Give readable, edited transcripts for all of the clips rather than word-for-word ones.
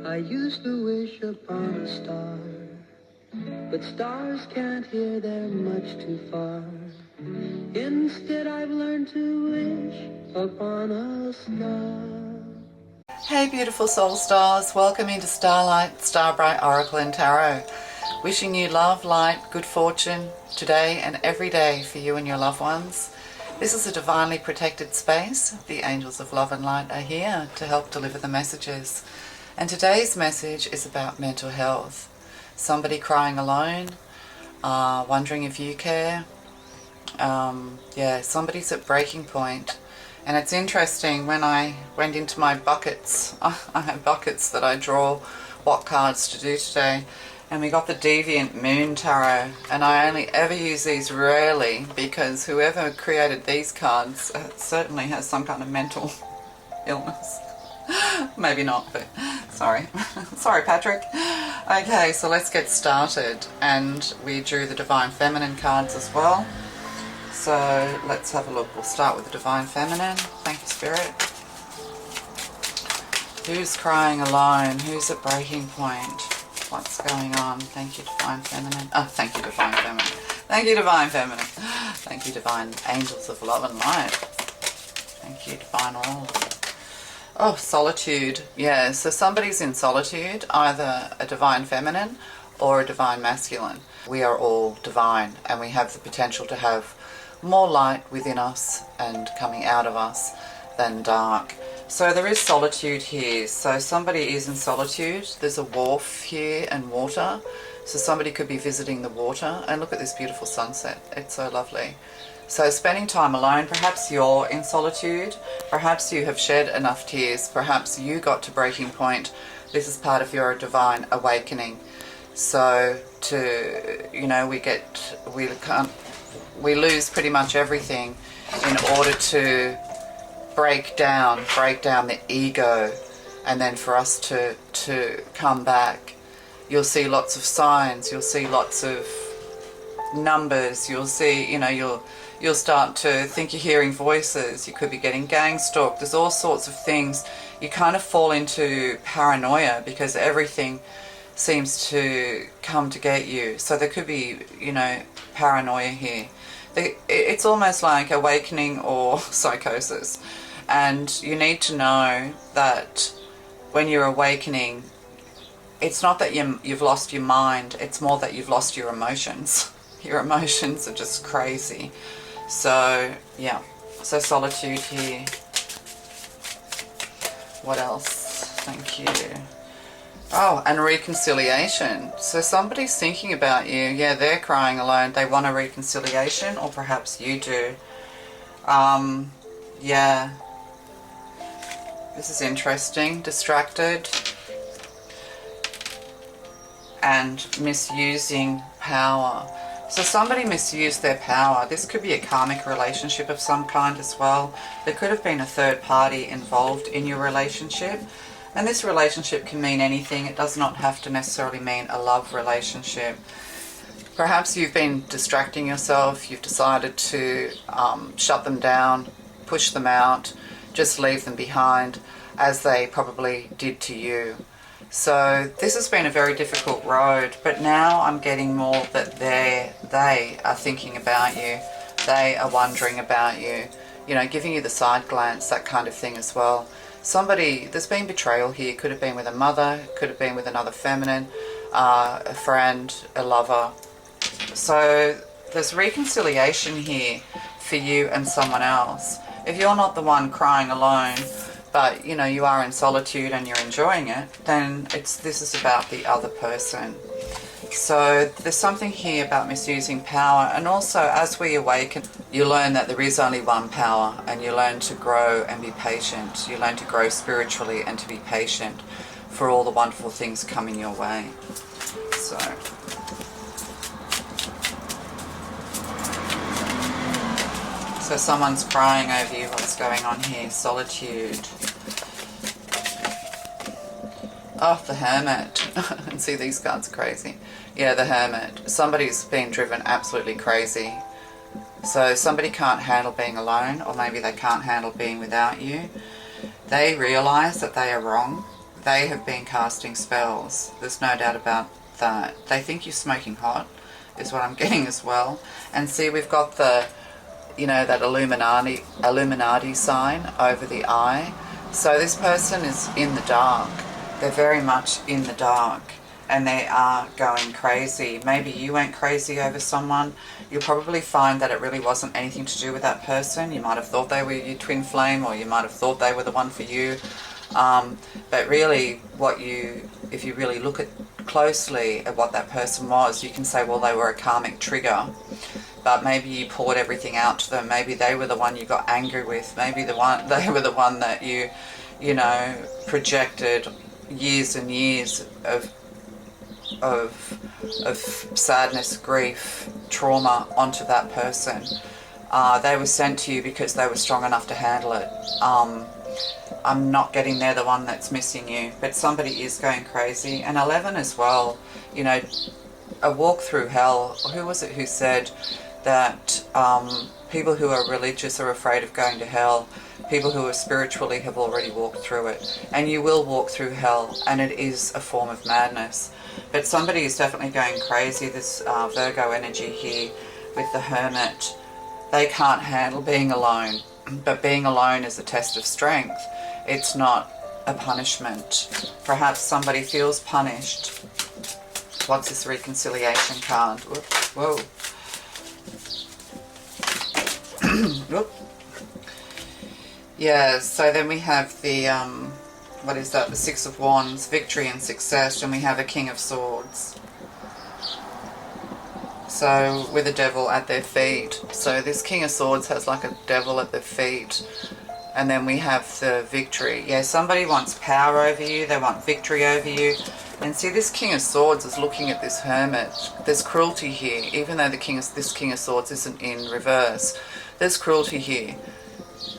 I used to wish upon a star, but stars can't hear, they're much too far. Instead I've learned to wish upon a star. Hey beautiful soul stars, welcome into Starlight, Starbright Oracle and Tarot. Wishing you love, light, good fortune today and every day for you and your loved ones. This is a divinely protected space. The angels of love and light are here to help deliver the messages. And today's message is about mental health. Somebody crying alone, wondering if you care. Somebody's at breaking point. And it's interesting, when I went into my buckets, I have buckets that I draw what cards to do today, and we got the Deviant Moon Tarot, and I only ever use these rarely because whoever created these cards certainly has some kind of mental illness. Maybe not, but sorry. Sorry, Patrick. Okay, so let's get started. And we drew the Divine Feminine cards as well. So let's have a look. We'll start with the Divine Feminine. Thank you, Spirit. Who's crying alone? Who's at breaking point? What's going on? Thank you, Divine Feminine. Oh, thank you, Divine Feminine. Thank you, Divine Feminine. Thank you, Divine Angels of Love and Light. Thank you, Divine All. Oh, solitude. Yeah, so somebody's in solitude, either a Divine Feminine or a Divine Masculine. We are all divine, and we have the potential to have more light within us and coming out of us than dark. So there is solitude here. So somebody is in solitude. There's a wharf here and water. So somebody could be visiting the water. And look at this beautiful sunset. It's so lovely. So spending time alone. Perhaps you're in solitude. Perhaps you have shed enough tears. Perhaps you got to breaking point. This is part of your divine awakening. So we lose pretty much everything in order to break down the ego, and then for us to come back. You'll see lots of signs, you'll see lots of numbers, you'll see, you'll start to think you're hearing voices, you could be getting gang stalked, there's all sorts of things. You kind of fall into paranoia because everything seems to come to get you. So there could be, paranoia here. It's almost like awakening or psychosis. And you need to know that when you're awakening, it's not that you've lost your mind, it's more that you've lost your emotions. Your emotions are just crazy. So, yeah. So solitude here. What else? Thank you. Oh, and reconciliation. So somebody's thinking about you. Yeah, they're crying alone. They want a reconciliation, or perhaps you do. Yeah. This is interesting. Distracted. And misusing power. So somebody misused their power. This could be a karmic relationship of some kind as well. There could have been a third party involved in your relationship. And this relationship can mean anything. It does not have to necessarily mean a love relationship. Perhaps you've been distracting yourself. You've decided to shut them down, push them out, just leave them behind, as they probably did to you. So this has been a very difficult road, but now I'm getting more that they are thinking about you. They are wondering about you, giving you the side glance, that kind of thing as well. There's been betrayal here. Could have been with a mother, could have been with another feminine, a friend, a lover. So there's reconciliation here for you and someone else. If you're not the one crying alone, but you are in solitude and you're enjoying it, then this is about the other person. So there's something here about misusing power, and also as we awaken, you learn that there is only one power, and you learn to grow and be patient. You learn to grow spiritually and to be patient for all the wonderful things coming your way. So someone's crying over you. What's going on here? Solitude. Oh, the Hermit. And see, these cards are crazy. Yeah, the Hermit. Somebody's been driven absolutely crazy. So somebody can't handle being alone, or maybe they can't handle being without you. They realize that they are wrong. they have been casting spells. There's no doubt about that. They think you're smoking hot, is what I'm getting as well. And see, we've got the, you know, that Illuminati sign over the eye. So this person is in the dark. They're very much in the dark, and they are going crazy. Maybe you went crazy over someone. You'll probably find that it really wasn't anything to do with that person. You might have thought they were your twin flame, or you might have thought they were the one for you. But really, if you really look at closely at what that person was, you can say, well, they were a karmic trigger. But maybe you poured everything out to them. Maybe they were the one you got angry with. Maybe they were the one that you know, projected years and years of sadness, grief, trauma onto that person. They were sent to you because they were strong enough to handle it. I'm not getting they're the one that's missing you, but somebody is going crazy. And 11 as well, you know, a walk through hell. Who was it who said that people who are religious are afraid of going to hell? People who are spiritually have already walked through it. And you will walk through hell, and it is a form of madness. But somebody is definitely going crazy. This Virgo energy here with the Hermit. They can't handle being alone. But being alone is a test of strength. It's not a punishment. Perhaps somebody feels punished. What's this reconciliation card? Whoa. Whoop. Yeah, so then we have the, what is that? The Six of Wands, victory and success, and we have a King of Swords. So, with a devil at their feet. So this King of Swords has like a devil at their feet. And then we have the victory. Yeah, somebody wants power over you. They want victory over you. And see, this King of Swords is looking at this Hermit. There's cruelty here. Even though this King of Swords isn't in reverse, there's cruelty here.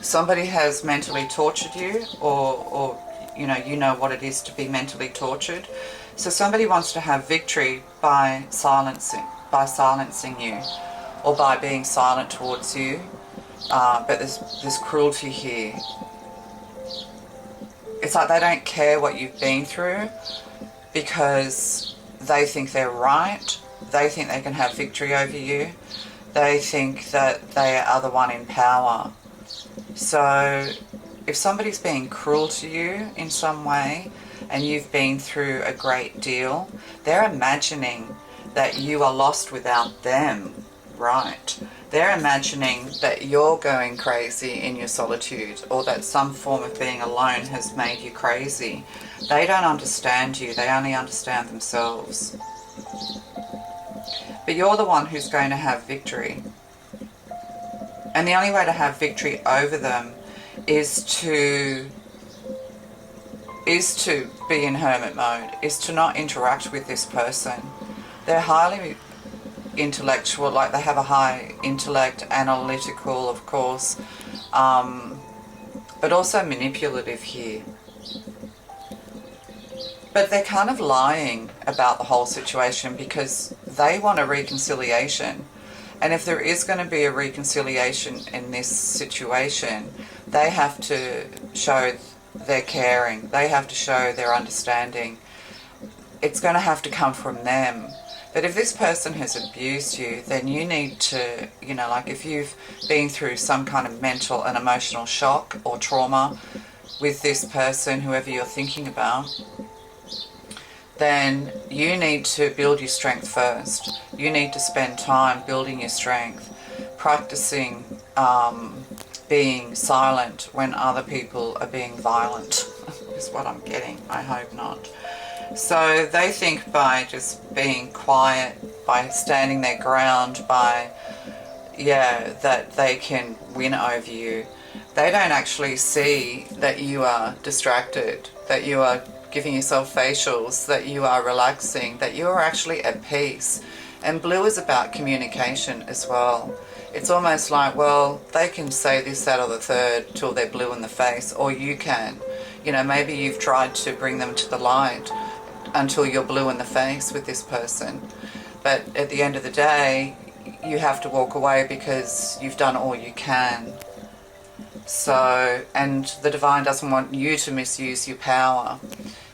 Somebody has mentally tortured you, or you know what it is to be mentally tortured. So somebody wants to have victory by silencing you, or by being silent towards you. But there's cruelty here. It's like they don't care what you've been through because they think they're right. They think they can have victory over you. They think that they are the one in power. So if somebody's being cruel to you in some way and you've been through a great deal, they're imagining that you are lost without them, right? They're imagining that you're going crazy in your solitude, or that some form of being alone has made you crazy. They don't understand you, they only understand themselves. But you're the one who's going to have victory. And the only way to have victory over them is to be in hermit mode, is to not interact with this person. They're highly intellectual, like they have a high intellect, analytical, of course, but also manipulative here. But they're kind of lying about the whole situation because they want a reconciliation. And if there is going to be a reconciliation in this situation, they have to show their caring. They have to show their understanding. It's going to have to come from them. But if this person has abused you, then you need to, you know, like if you've been through some kind of mental and emotional shock or trauma with this person, whoever you're thinking about, then you need to build your strength first. You need to spend time building your strength, practicing being silent when other people are being violent, is what I'm getting. I hope not. So they think by just being quiet, by standing their ground, that they can win over you. They don't actually see that you are distracted, that you are giving yourself facials, that you are relaxing, that you are actually at peace. And blue is about communication as well. It's almost like, well, they can say this, that, or the third till they're blue in the face, or you can. You know, maybe you've tried to bring them to the light until you're blue in the face with this person. But at the end of the day, you have to walk away because you've done all you can. So, and the divine doesn't want you to misuse your power.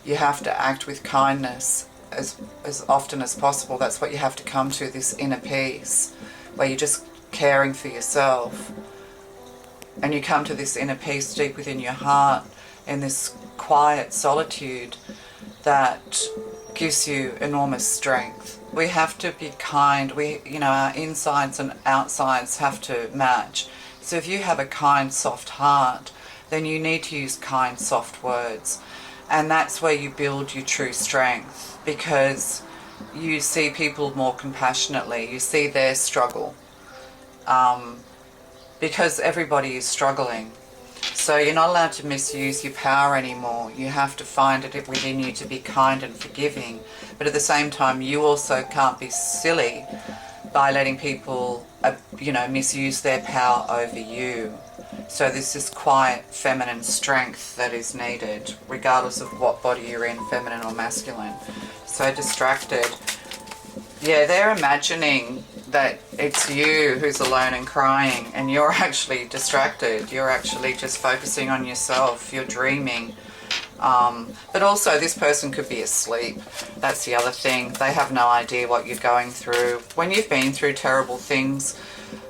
you have to act with kindness as often as possible. That's what you have to come to, this inner peace, where you're just caring for yourself. And you come to this inner peace deep within your heart, in this quiet solitude that gives you enormous strength. We have to be kind. Our insides and outsides have to match. So if you have a kind, soft heart, then you need to use kind, soft words. And that's where you build your true strength, because you see people more compassionately. You see their struggle. Because everybody is struggling. So you're not allowed to misuse your power anymore. You have to find it within you to be kind and forgiving. But at the same time, you also can't be silly by letting people, misuse their power over you. So there's this quiet feminine strength that is needed, regardless of what body you're in, feminine or masculine. So distracted. Yeah, they're imagining that it's you who's alone and crying, and you're actually distracted. You're actually just focusing on yourself. You're dreaming. But also this person could be asleep. That's the other thing. They have no idea what you're going through. When you've been through terrible things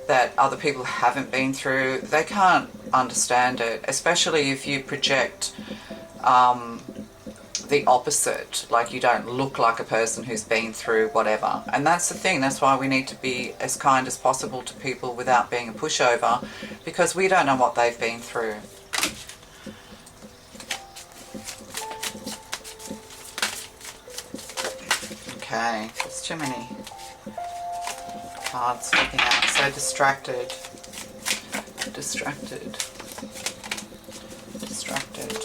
that other people haven't been through, they can't understand it, especially if you project the opposite, like you don't look like a person who's been through whatever. And that's the thing. That's why we need to be as kind as possible to people without being a pushover, because we don't know what they've been through. Okay, there's too many cards sticking out. So distracted, distracted, distracted.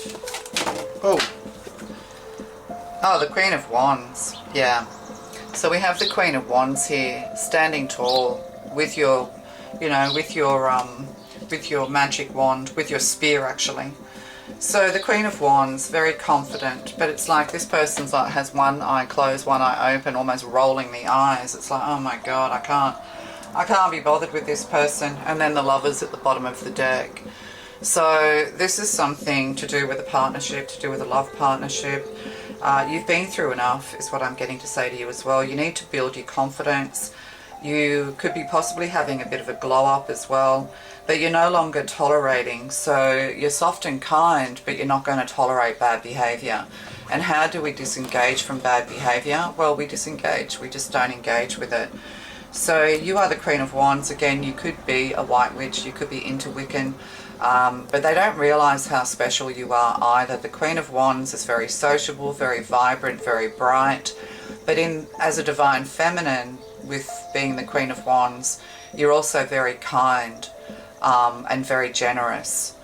Oh, the Queen of Wands. Yeah. So we have the Queen of Wands here, standing tall with your, with your magic wand, with your spear actually. So the Queen of Wands, very confident, but it's like this person's like has one eye closed, one eye open, almost rolling the eyes. It's like, oh my God, I can't be bothered with this person. And then the Lovers at the bottom of the deck. So this is something to do with a partnership, to do with a love partnership. You've been through enough, is what I'm getting to say to you as well. You need to build your confidence. You could be possibly having a bit of a glow up as well, but you're no longer tolerating. So you're soft and kind, but you're not going to tolerate bad behavior. And how do we disengage from bad behavior? Well, we disengage. We just don't engage with it. So you are the Queen of Wands. Again, you could be a white witch. You could be into Wiccan. But they don't realise how special you are either. The Queen of Wands is very sociable, very vibrant, very bright. But as a divine feminine, with being the Queen of Wands, you're also very kind and very generous.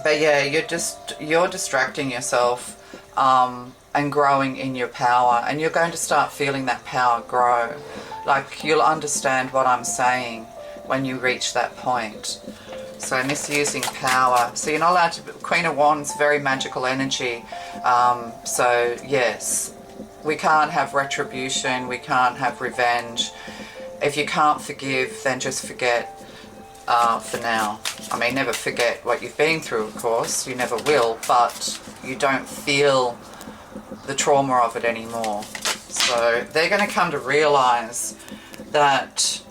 But yeah, you're distracting yourself and growing in your power, and you're going to start feeling that power grow. Like, you'll understand what I'm saying when you reach that point. So misusing power. So you're not allowed to. Queen of Wands, very magical energy. So yes, we can't have retribution. We can't have revenge. If you can't forgive, then just forget for now. I mean, never forget what you've been through, of course. You never will, but you don't feel the trauma of it anymore. So they're going to come to realize that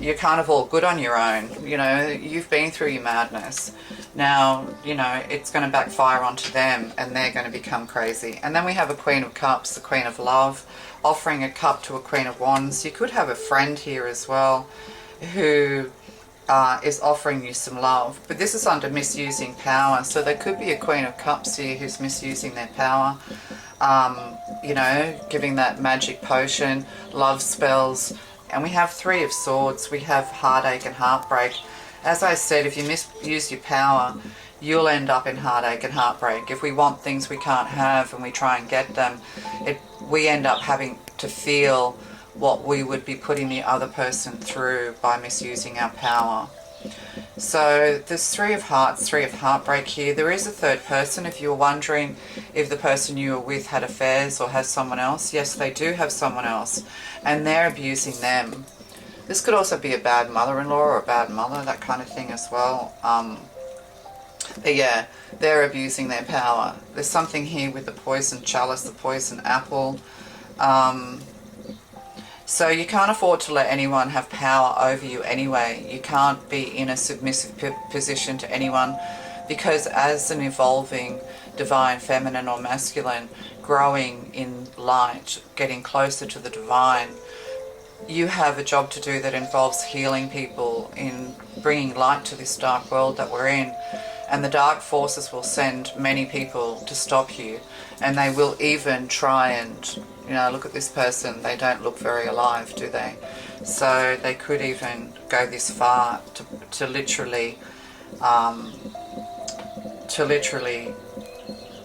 you're kind of all good on your own. You've been through your madness. Now, it's going to backfire onto them, and they're going to become crazy. And then we have a Queen of Cups, the Queen of Love, offering a cup to a Queen of Wands. You could have a friend here as well who is offering you some love. But this is under misusing power. So there could be a Queen of Cups here who's misusing their power. Giving that magic potion, love spells. And we have Three of Swords. We have heartache and heartbreak. As I said, if you misuse your power, you'll end up in heartache and heartbreak. If we want things we can't have and we try and get them, we end up having to feel what we would be putting the other person through by misusing our power. So there's Three of Hearts, Three of Heartbreak here. There is a third person. If you're wondering if the person you were with had affairs or has someone else, yes, they do have someone else, and they're abusing them. This could also be a bad mother-in-law or a bad mother, that kind of thing as well. But yeah, they're abusing their power. There's something here with the poison chalice, the poison apple. So you can't afford to let anyone have power over you anyway. You can't be in a submissive position to anyone, because as an evolving divine feminine or masculine, growing in light, getting closer to the divine, you have a job to do that involves healing people, in bringing light to this dark world that we're in. And the dark forces will send many people to stop you, and they will even try and, you know, look at this person, they don't look very alive, do they? So they could even go this far to literally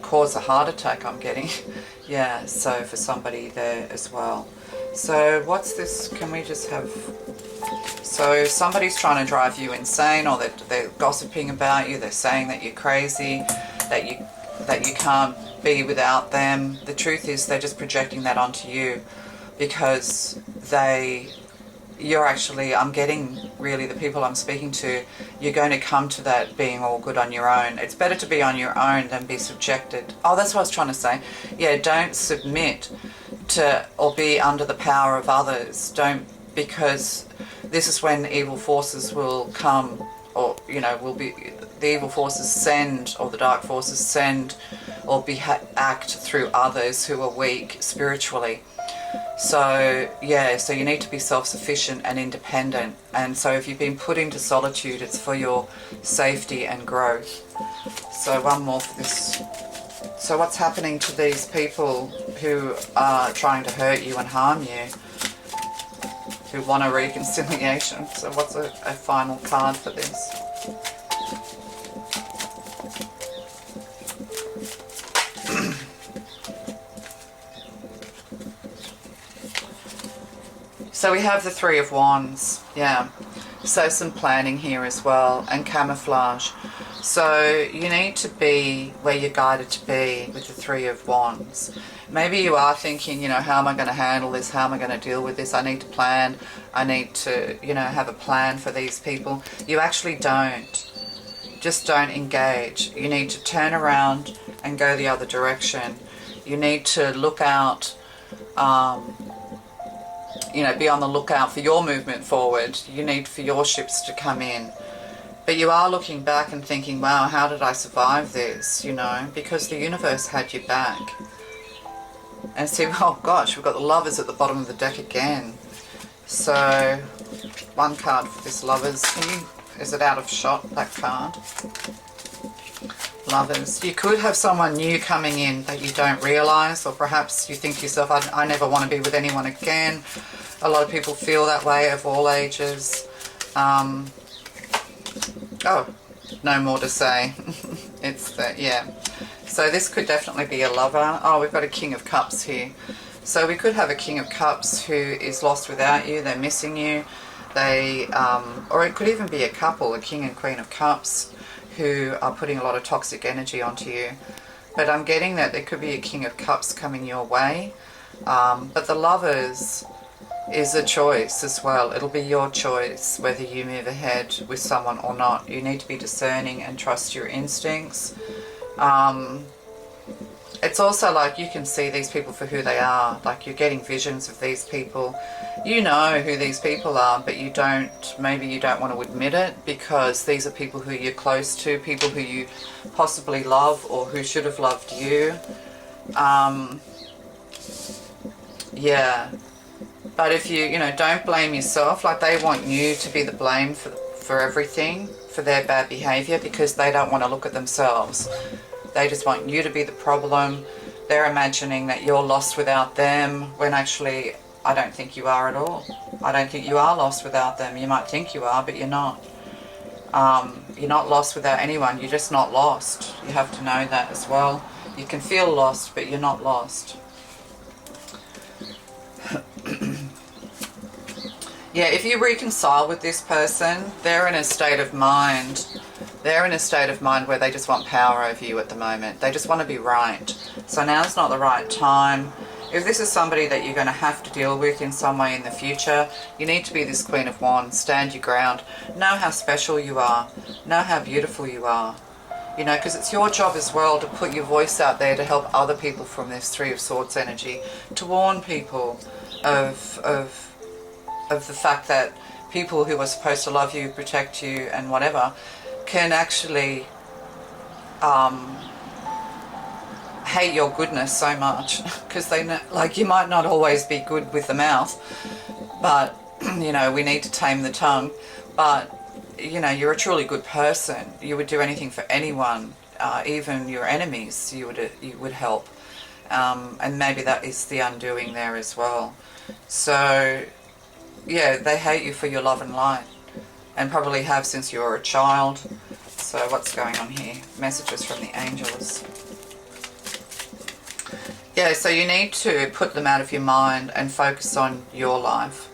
cause a heart attack, I'm getting. Yeah, so for somebody there as well. So what's this? Can we just have... So somebody's trying to drive you insane, or they're gossiping about you, they're saying that you're crazy, that you can't be without them. The truth is they're just projecting that onto you, because you're actually, I'm getting really the people I'm speaking to, you're going to come to that being all good on your own. It's better to be on your own than be subjected. Oh, that's what I was trying to say. Yeah, don't submit to or be under the power of others. Don't, because this is when evil forces will come, or, you know, the evil forces send, or the dark forces send, or act through others who are weak spiritually. So yeah, so you need to be self-sufficient and independent. And so if you've been put into solitude, it's for your safety and growth. So one more for this. So what's happening to these people who are trying to hurt you and harm you, who want a reconciliation? So what's a final card for this? So we have the Three of Wands, yeah. So some planning here as well, and camouflage. So you need to be where you're guided to be with the Three of Wands. Maybe you are thinking, you know, how am I going to handle this? How am I going to deal with this? I need to plan. I need to, you know, have a plan for these people. You actually don't. Just don't engage. You need to turn around and go the other direction. You need to look out, you know, be on the lookout for your movement forward. You need for your ships to come in. But you are looking back and thinking, wow, how did I survive this, you know, because the universe had you back. And see, oh gosh, we've got the Lovers at the bottom of the deck again. So, one card for this Lovers. Is it out of shot, that card? Lovers. You could have someone new coming in that you don't realise, or perhaps you think to yourself, I never want to be with anyone again. A lot of people feel that way, of all ages. Oh, no more to say. It's that, yeah. So this could definitely be a lover. Oh, we've got a King of Cups here. So we could have a King of Cups who is lost without you. They're missing you. They, or it could even be a couple, a King and Queen of Cups, who are putting a lot of toxic energy onto you. But I'm getting that there could be a King of Cups coming your way. But the Lovers is a choice as well. It'll be your choice whether you move ahead with someone or not. You need to be discerning and trust your instincts. It's also like you can see these people for who they are. Like you're getting visions of these people. You know who these people are, but you don't, maybe you don't want to admit it, because these are people who you're close to, people who you possibly love or who should have loved you. Yeah. But if you know, don't blame yourself. Like they want you to be the blame for everything, for their bad behavior, because they don't want to look at themselves. They just want you to be the problem. They're imagining that you're lost without them, when actually I don't think you are at all. I don't think you are lost without them. You might think you are, but you're not. You're not lost without anyone. You're just not lost. You have to know that as well. You can feel lost, but you're not lost. Yeah, if you reconcile with this person, they're in a state of mind. They're in a state of mind where they just want power over you at the moment. They just want to be right. So now's not the right time. If this is somebody that you're going to have to deal with in some way in the future, you need to be this Queen of Wands. Stand your ground. Know how special you are. Know how beautiful you are. You know, because it's your job as well to put your voice out there to help other people from this Three of Swords energy, to warn people of the fact that people who are supposed to love you, protect you, and whatever, can actually hate your goodness so much, because they know, like, you might not always be good with the mouth, but you know, we need to tame the tongue. But you know, you're a truly good person. You would do anything for anyone, even your enemies. You would help, and maybe that is the undoing there as well. So yeah, they hate you for your love and light, and probably have since you were a child. So what's going on here? Messages from the angels. Yeah, so you need to put them out of your mind and focus on your life.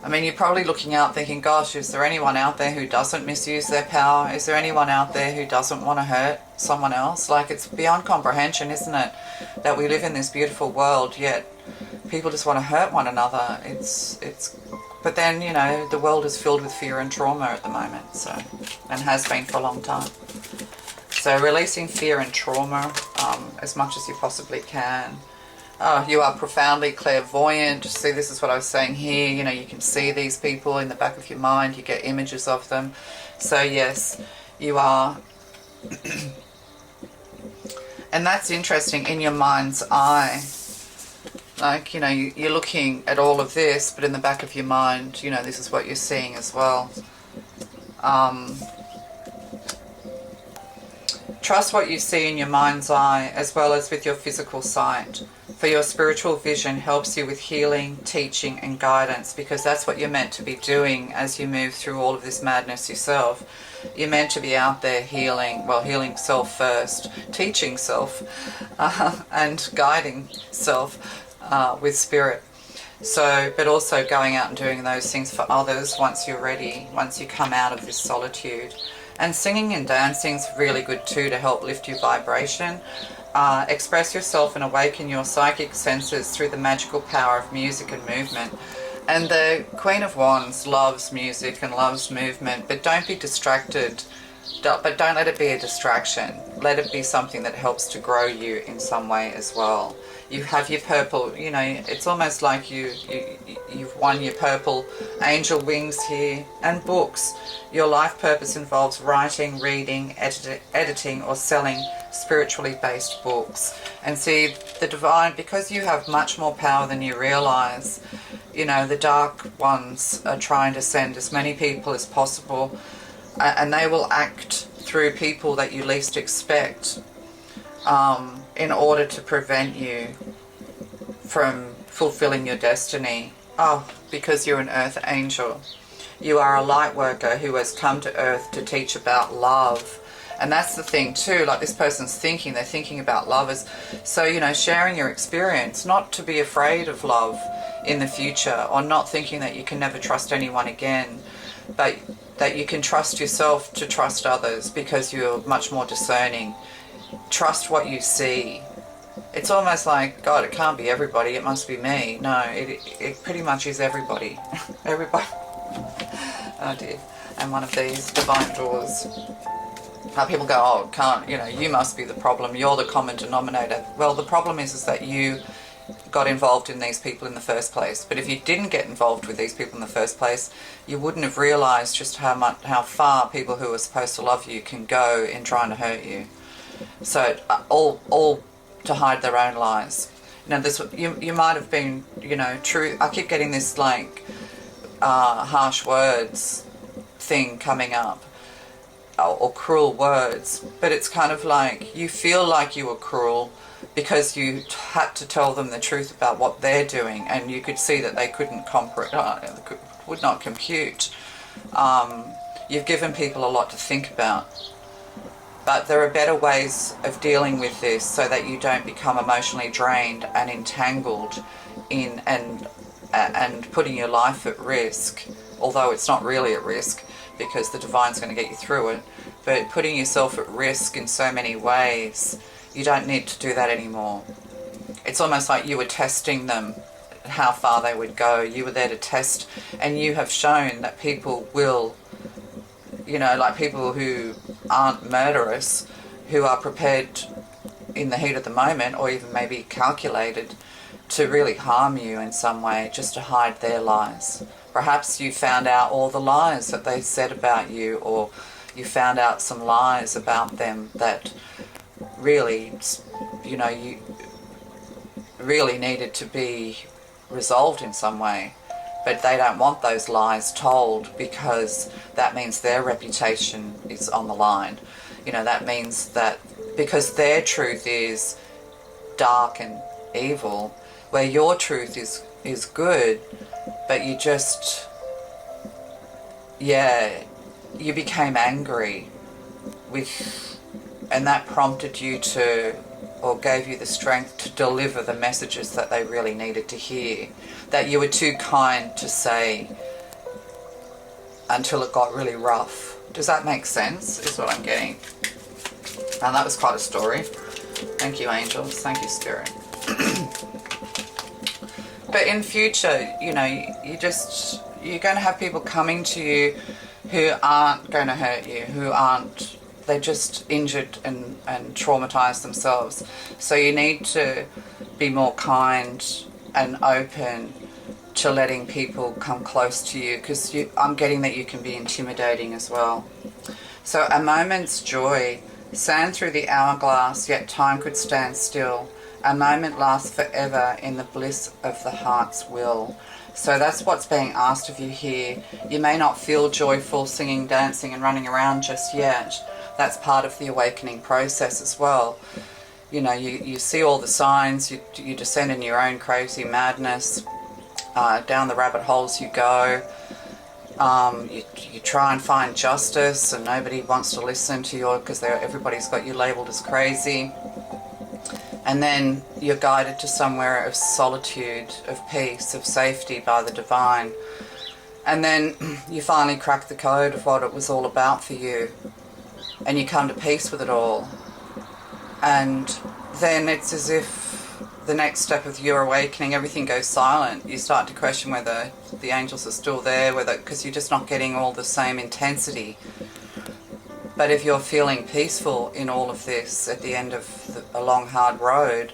I mean, you're probably looking out thinking, gosh, is there anyone out there who doesn't misuse their power? Is there anyone out there who doesn't want to hurt someone else? Like, it's beyond comprehension, isn't it? That we live in this beautiful world, yet people just want to hurt one another. But then, you know, the world is filled with fear and trauma at the moment, so, and has been for a long time. So releasing fear and trauma as much as you possibly can. Oh, you are profoundly clairvoyant. See, this is what I was saying here. You know, you can see these people in the back of your mind. You get images of them. So yes, you are. And that's interesting, in your mind's eye. Like, you know, you're looking at all of this, but in the back of your mind, you know, this is what you're seeing as well. Trust what you see in your mind's eye as well as with your physical sight. For your spiritual vision helps you with healing, teaching and guidance, because that's what you're meant to be doing as you move through all of this madness yourself. You're meant to be out there healing, well, healing self first, teaching self, and guiding self with spirit. So, but also going out and doing those things for others once you're ready, once you come out of this solitude. And singing and dancing is really good too, to help lift your vibration. Express yourself and awaken your psychic senses through the magical power of music and movement. And the Queen of Wands loves music and loves movement, but don't be distracted. But don't let it be a distraction. Let it be something that helps to grow you in some way as well. You have your purple, you know, it's almost like you've won your purple angel wings here. And books. Your life purpose involves writing, reading, editing or selling spiritually based books. And see, the divine, because you have much more power than you realize, you know, the dark ones are trying to send as many people as possible, and they will act through people that you least expect, in order to prevent you from fulfilling your destiny. Oh, because you're an earth angel. You are a light worker who has come to earth to teach about love. And that's the thing too, like this person's thinking, they're thinking about love. So, you know, sharing your experience, not to be afraid of love in the future, or not thinking that you can never trust anyone again, but that you can trust yourself to trust others because you're much more discerning. Trust what you see. It's almost like, God, it can't be everybody, it must be me. No, it pretty much is everybody. Everybody. Oh dear. And one of these divine doors. People go, oh, can't, you know, you must be the problem, you're the common denominator. Well, the problem is that you got involved in these people in the first place. But if you didn't get involved with these people in the first place, you wouldn't have realized just how far people who are supposed to love you can go in trying to hurt you. So all to hide their own lies. You know, this, you might have been, you know, true. I keep getting this like harsh words thing coming up, or cruel words, but it's kind of like you feel like you were cruel because you had to tell them the truth about what they're doing, and you could see that they couldn't would not compute. You've given people a lot to think about, but there are better ways of dealing with this so that you don't become emotionally drained and entangled in and putting your life at risk, although it's not really at risk because the divine's going to get you through it. But putting yourself at risk in so many ways, you don't need to do that anymore. It's almost like you were testing them, how far they would go. You were there to test, and you have shown that people will you know, like people who aren't murderous, who are prepared in the heat of the moment, or even maybe calculated, to really harm you in some way, just to hide their lies. Perhaps you found out all the lies that they said about you, or you found out some lies about them that really, you know, you really needed to be resolved in some way. But they don't want those lies told, because that means their reputation is on the line. You know, that means that because their truth is dark and evil, where your truth is good, but you just, yeah, you became angry with, and that prompted you to, or gave you the strength to deliver the messages that they really needed to hear, that you were too kind to say until it got really rough. Does that make sense, is what I'm getting? And that was quite a story. Thank you, angels. Thank you, Spirit. But in future, you know, you're going to have people coming to you who aren't going to hurt you, they're just injured and traumatized themselves. So you need to be more kind and open to letting people come close to you, because I'm getting that you can be intimidating as well. So a moment's joy, sand through the hourglass, yet time could stand still. A moment lasts forever in the bliss of the heart's will. So that's what's being asked of you here. You may not feel joyful singing, dancing and running around just yet. That's part of the awakening process as well. You know, you see all the signs, you descend in your own crazy madness, down the rabbit holes you go. You try and find justice, and nobody wants to listen to you because everybody's got you labelled as crazy. And then you're guided to somewhere of solitude, of peace, of safety by the divine. And then you finally crack the code of what it was all about for you, and you come to peace with it all. And then it's as if the next step of your awakening, everything goes silent. You start to question whether the angels are still there, because you're just not getting all the same intensity. But if you're feeling peaceful in all of this at the end of a long, hard road,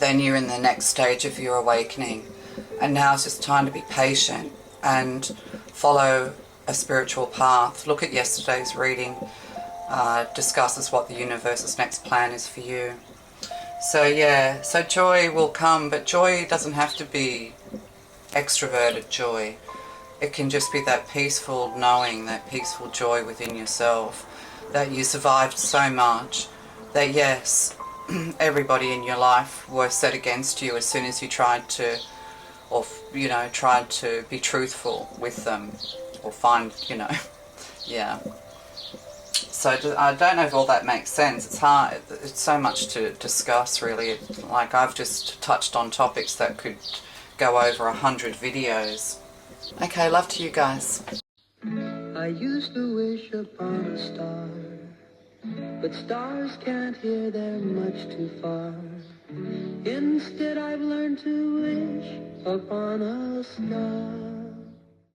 then you're in the next stage of your awakening. And now it's just time to be patient and follow a spiritual path. Look at yesterday's reading. Discusses what the universe's next plan is for you. So yeah, so joy will come, but joy doesn't have to be extroverted joy. It can just be that peaceful knowing, that peaceful joy within yourself, that you survived so much, that yes, everybody in your life were set against you as soon as you tried to, or you know, tried to be truthful with them, or find, you know, yeah. So I don't know if all that makes sense. It's hard. It's so much to discuss, really. Like, I've just touched on topics that could go over 100 videos. Okay, love to you guys. I used to wish upon a star, but stars can't hear, they're much too far. Instead I've learned to wish upon a star.